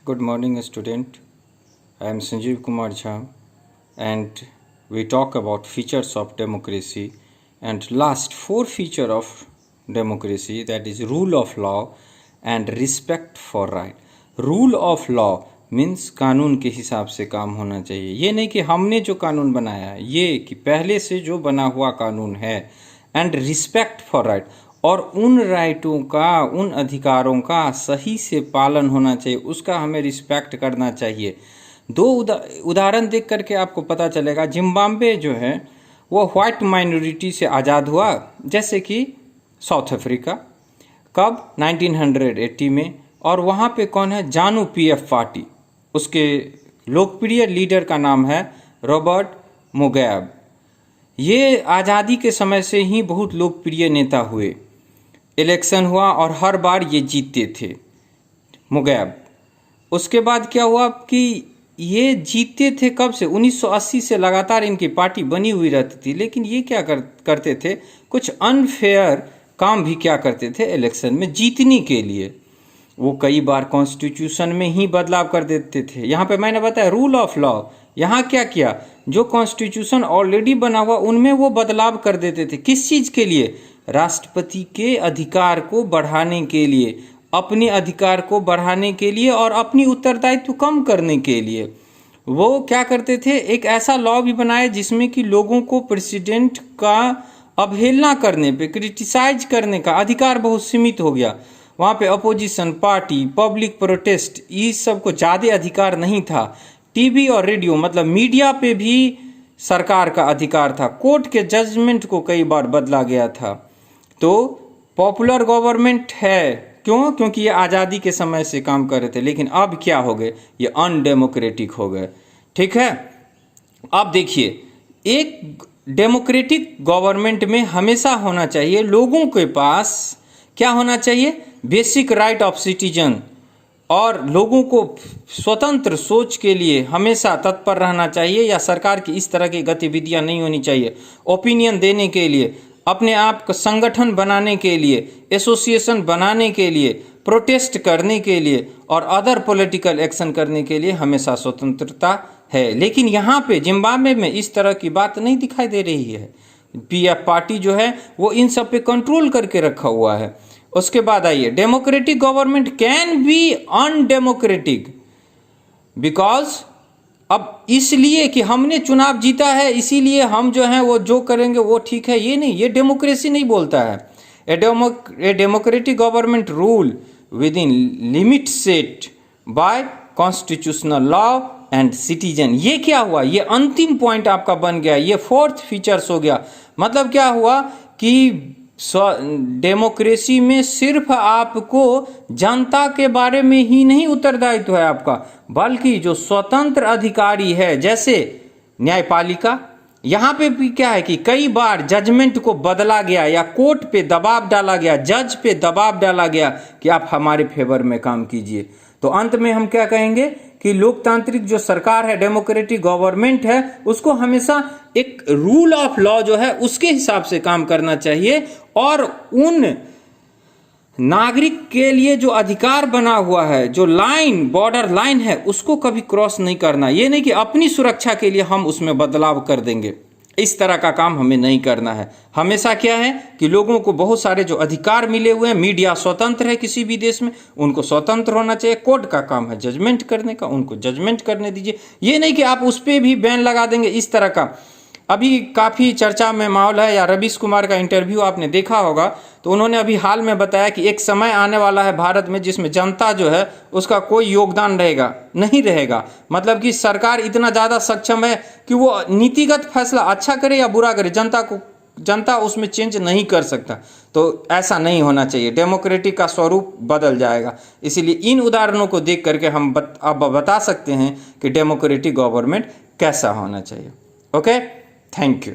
Good morning, student. I am Sanjeev Kumar Jha, and we talk about features of democracy. And last four feature of democracy, that is rule of law and respect for right. Rule of law means कानून के हिसाब से काम होना चाहिए. ये नहीं कि हमने जो कानून बनाया है, ये कि पहले से जो बना हुआ कानून है. एंड रिस्पेक्ट फॉर राइट, और उन राइटों का, उन अधिकारों का सही से पालन होना चाहिए, उसका हमें रिस्पेक्ट करना चाहिए. दो उदाहरण देख करके आपको पता चलेगा. जिम्बाब्वे जो है वो व्हाइट माइनॉरिटी से आज़ाद हुआ, जैसे कि साउथ अफ्रीका. कब? 1980 में. और वहाँ पे कौन है? जानू पीएफ पार्टी, उसके लोकप्रिय लीडर का नाम है रॉबर्ट मुगाबे. ये आज़ादी के समय से ही बहुत लोकप्रिय नेता हुए. इलेक्शन हुआ और हर बार ये जीतते थे मुगाबे. उसके बाद क्या हुआ कि ये जीतते थे कब से? 1980 से लगातार इनकी पार्टी बनी हुई रहती थी. लेकिन ये क्या करते थे? कुछ अनफेयर काम भी क्या करते थे इलेक्शन में जीतने के लिए. वो कई बार कॉन्स्टिट्यूशन में ही बदलाव कर देते थे. यहाँ पे मैंने बताया रूल ऑफ लॉ. यहाँ क्या किया? जो कॉन्स्टिट्यूशन ऑलरेडी बना हुआ उनमें वो बदलाव कर देते थे. किस चीज़ के लिए? राष्ट्रपति के अधिकार को बढ़ाने के लिए, अपने अधिकार को बढ़ाने के लिए और अपनी उत्तरदायित्व कम करने के लिए. वो क्या करते थे? एक ऐसा लॉ भी बनाए जिसमें कि लोगों को प्रेसिडेंट का अवहेलना करने पे, क्रिटिसाइज करने का अधिकार बहुत सीमित हो गया. वहाँ पे अपोजिशन पार्टी, पब्लिक प्रोटेस्ट, इस सब को ज़्यादा अधिकार नहीं था. टीवी और रेडियो मतलब मीडिया पे भी सरकार का अधिकार था. कोर्ट के जजमेंट को कई बार बदला गया था. तो पॉपुलर गवर्नमेंट है. क्यों? क्योंकि ये आज़ादी के समय से काम कर रहे थे. लेकिन अब क्या हो गए? ये अनडेमोक्रेटिक हो गए. ठीक है. अब देखिए, एक डेमोक्रेटिक गवर्नमेंट में हमेशा होना चाहिए लोगों के पास क्या होना चाहिए? Basic right of citizen. और लोगों को स्वतंत्र सोच के लिए हमेशा तत्पर रहना चाहिए, या सरकार की इस तरह की गतिविधियां नहीं होनी चाहिए. ओपिनियन देने के लिए, अपने आप को संगठन बनाने के लिए, एसोसिएशन बनाने के लिए, प्रोटेस्ट करने के लिए और अदर पॉलिटिकल एक्शन करने के लिए हमेशा स्वतंत्रता है. लेकिन यहाँ पे जिम्बाब्वे में इस तरह की बात नहीं दिखाई दे रही है. पीएफ पार्टी जो है वो इन सब पे कंट्रोल करके रखा हुआ है. उसके बाद आइए, democratic government can be undemocratic because, अब इसलिए कि हमने चुनाव जीता है इसीलिए हम जो हैं वो जो करेंगे वो ठीक है, ये नहीं, ये डेमोक्रेसी नहीं बोलता है. A democratic government rule within limit set by constitutional law and citizen. ये क्या हुआ? ये अंतिम पॉइंट आपका बन गया. ये फोर्थ फीचर्स हो गया. मतलब क्या हुआ कि डेमोक्रेसी में सिर्फ आपको जनता के बारे में ही नहीं उत्तरदायित्व है आपका, बल्कि जो स्वतंत्र अधिकारी है जैसे न्यायपालिका, यहाँ पे भी क्या है कि कई बार जजमेंट को बदला गया या कोर्ट पे दबाव डाला गया, जज पे दबाव डाला गया कि आप हमारे फेवर में काम कीजिए. तो अंत में हम क्या कहेंगे कि लोकतांत्रिक जो सरकार है, डेमोक्रेटिक गवर्नमेंट है, उसको हमेशा एक रूल ऑफ लॉ जो है उसके हिसाब से काम करना चाहिए. और उन नागरिक के लिए जो अधिकार बना हुआ है, जो लाइन, बॉर्डर लाइन है, उसको कभी क्रॉस नहीं करना. ये नहीं कि अपनी सुरक्षा के लिए हम उसमें बदलाव कर देंगे. इस तरह का काम हमें नहीं करना है. हमेशा क्या है कि लोगों को बहुत सारे जो अधिकार मिले हुए हैं, मीडिया स्वतंत्र है किसी भी देश में, उनको स्वतंत्र होना चाहिए. कोर्ट का काम है जजमेंट करने का, उनको जजमेंट करने दीजिए. ये नहीं कि आप उस पर भी बैन लगा देंगे. इस तरह का अभी काफ़ी चर्चा में माहौल है, या रवीश कुमार का इंटरव्यू आपने देखा होगा, तो उन्होंने अभी हाल में बताया कि एक समय आने वाला है भारत में जिसमें जनता जो है उसका कोई योगदान नहीं रहेगा. मतलब कि सरकार इतना ज़्यादा सक्षम है कि वो नीतिगत फैसला अच्छा करे या बुरा करे, जनता उसमें चेंज नहीं कर सकता. तो ऐसा नहीं होना चाहिए. डेमोक्रेटिक का स्वरूप बदल जाएगा. इसीलिए इन उदाहरणों को देख करके हम अब बता सकते हैं कि डेमोक्रेटिक गवर्नमेंट कैसा होना चाहिए. Okay, thank you.